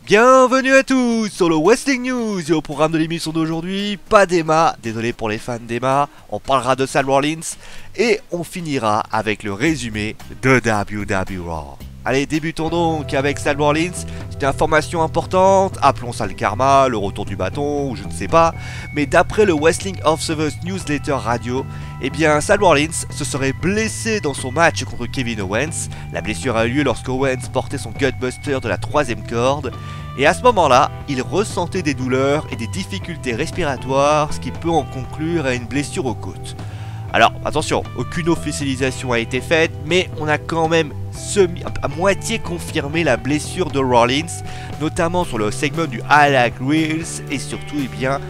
Bienvenue à tous sur le Wrestling News et au programme de l'émission d'aujourd'hui, pas d'Emma, désolé pour les fans d'Emma, on parlera de Seth Rollins et on finira avec le résumé de WWE Raw. Allez, débutons donc avec Seth Rollins. C'est une information importante, appelons ça le karma, le retour du bâton, ou je ne sais pas. Mais d'après le Wrestling Observer's Newsletter Radio, eh bien Seth Rollins se serait blessé dans son match contre Kevin Owens. La blessure a eu lieu lorsque Owens portait son Gutbuster de la 3ème corde. Et à ce moment-là, il ressentait des douleurs et des difficultés respiratoires, ce qui peut en conclure à une blessure aux côtes. Alors attention, aucune officialisation a été faite, mais on a quand même à moitié confirmé la blessure de Rollins, notamment sur le segment du Highlight Reels, et surtout, eh bien,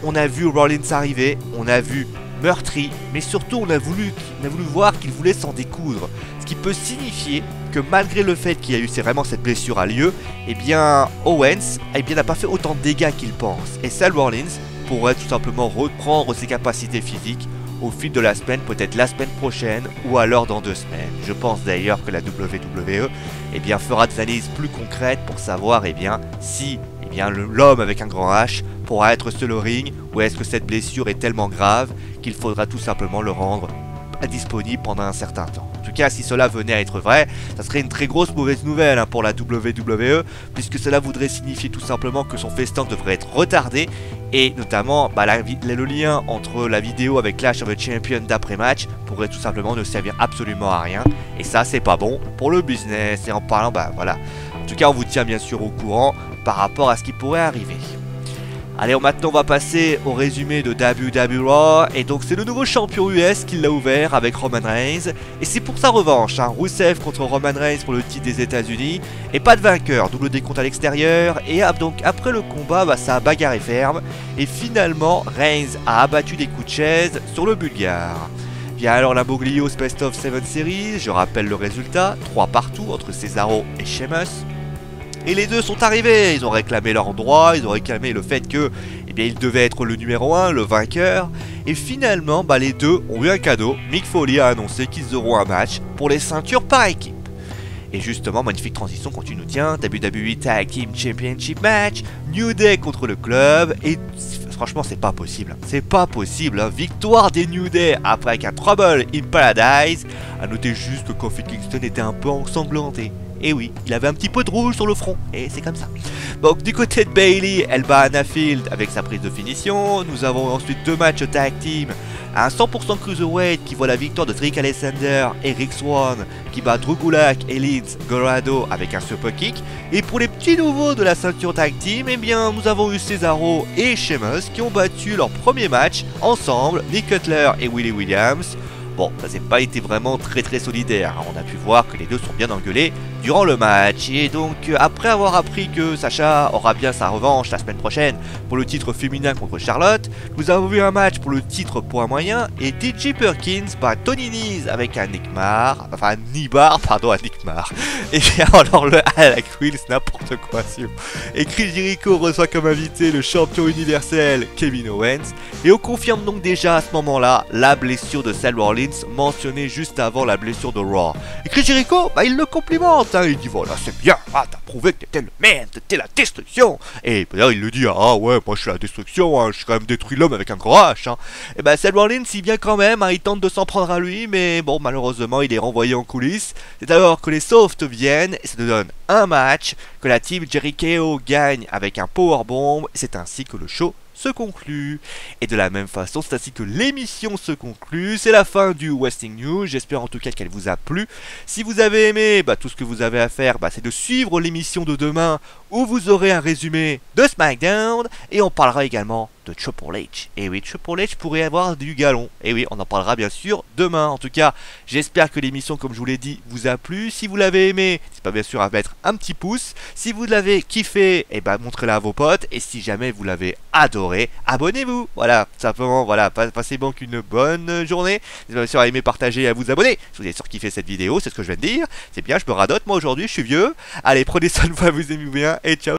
on a vu Rollins arriver, on a vu meurtri, mais surtout on a voulu voir qu'il voulait s'en découdre, ce qui peut signifier que malgré le fait qu'il y a eu vraiment cette blessure à lieu, eh bien Owens n'a pas fait autant de dégâts qu'il pense, et Seth Rollins pourrait tout simplement reprendre ses capacités physiques au fil de la semaine, peut-être la semaine prochaine ou alors dans 2 semaines. Je pense d'ailleurs que la WWE fera des analyses plus concrètes pour savoir si l'homme avec un grand H pourra être seul au ring, ou est-ce que cette blessure est tellement grave qu'il faudra tout simplement le rendre disponible pendant un certain temps. En tout cas, si cela venait à être vrai, ça serait une très grosse mauvaise nouvelle pour la WWE, puisque cela voudrait signifier tout simplement que son festin devrait être retardé, et notamment le lien entre la vidéo avec Clash of the Champions d'après-match pourrait tout simplement ne servir absolument à rien, et ça c'est pas bon pour le business. Et en parlant, voilà. En tout cas, on vous tient bien sûr au courant par rapport à ce qui pourrait arriver. Allez, maintenant on va passer au résumé de WWE Raw, et donc c'est le nouveau champion US qui l'a ouvert avec Roman Reigns, et c'est pour sa revanche, Rusev contre Roman Reigns pour le titre des États-Unis, et pas de vainqueur, double décompte à l'extérieur, et donc après le combat, ça a bagarré ferme, et finalement Reigns a abattu des coups de chaise sur le Bulgare. Vient alors la Boglios Best of 7 Series, je rappelle le résultat, 3 partout entre Cesaro et Sheamus. Et les deux sont arrivés, ils ont réclamé leur droit, ils ont réclamé le fait que, il devait être le numéro 1, le vainqueur. Et finalement, les deux ont eu un cadeau. Mick Foley a annoncé qu'ils auront un match pour les ceintures par équipe. Et justement, magnifique transition quand tu nous tiens, WWE Tag Team Championship Match, New Day contre le club, et franchement c'est pas possible, victoire des New Day après un Trouble in Paradise. A noter juste que Kofi Kingston était un peu ensanglanté. Et oui, il avait un petit peu de rouge sur le front, et c'est comme ça. Donc du côté de Bayley, elle bat Anna Field avec sa prise de finition. Nous avons ensuite 2 matchs tag team. Un 100% Cruiserweight qui voit la victoire de Trick Alexander et Rick Swann qui bat Drew Gulak et Lince Dorado avec un super kick. Et pour les petits nouveaux de la ceinture tag team, nous avons eu Cesaro et Sheamus qui ont battu leur premier match ensemble, Nick Cutler et Willie Williams. Bon, ça n'a pas été vraiment très solidaire, on a pu voir que les deux sont bien engueulés durant le match. Et donc, après avoir appris que Sacha aura bien sa revanche la semaine prochaine pour le titre féminin contre Charlotte, nous avons vu un match pour le titre poids moyen, et DJ Perkins bat Tony Nese avec un Nickmar, un Nickmar. Et alors le Alec Wills, n'importe quoi, sûr. Et Chris Jericho reçoit comme invité le champion universel Kevin Owens, et on confirme donc déjà à ce moment-là la blessure de Seth Rollins mentionnée juste avant la blessure de Raw. Et Chris Jericho, il le complimente, il dit voilà, c'est bien, t'as prouvé que t'étais le man, t'étais la destruction. Et d'ailleurs il le dit, ah ouais, moi je suis la destruction, je suis quand même détruit l'homme avec un gros H. Et Seth Rollins il vient quand même, il tente de s'en prendre à lui, mais bon, malheureusement il est renvoyé en coulisses. C'est alors que les Softs viennent et ça nous donne un match que la team Jericho gagne avec un powerbomb, et c'est ainsi que le show se conclut. Et de la même façon, c'est ainsi que l'émission se conclut. C'est la fin du Wrestling News. J'espère en tout cas qu'elle vous a plu. Si vous avez aimé, tout ce que vous avez à faire, c'est de suivre l'émission de demain où vous aurez un résumé de SmackDown, et on parlera également de Triple H. Et oui, Triple H pourrait avoir du galon. Et oui, on en parlera bien sûr demain. En tout cas, j'espère que l'émission, comme je vous l'ai dit, vous a plu. Si vous l'avez aimé, n'hésitez pas bien sûr à mettre un petit pouce. Si vous l'avez kiffé, montrez-la à vos potes. Et si jamais vous l'avez adoré, abonnez-vous. Voilà, simplement, passez donc une bonne journée. N'hésitez pas bien sûr à aimer, partager et à vous abonner. Si vous avez surkiffé cette vidéo, c'est ce que je viens de dire. C'est bien, je me radote moi aujourd'hui, je suis vieux. Allez, prenez soin de vous, vous aimez bien, et ciao.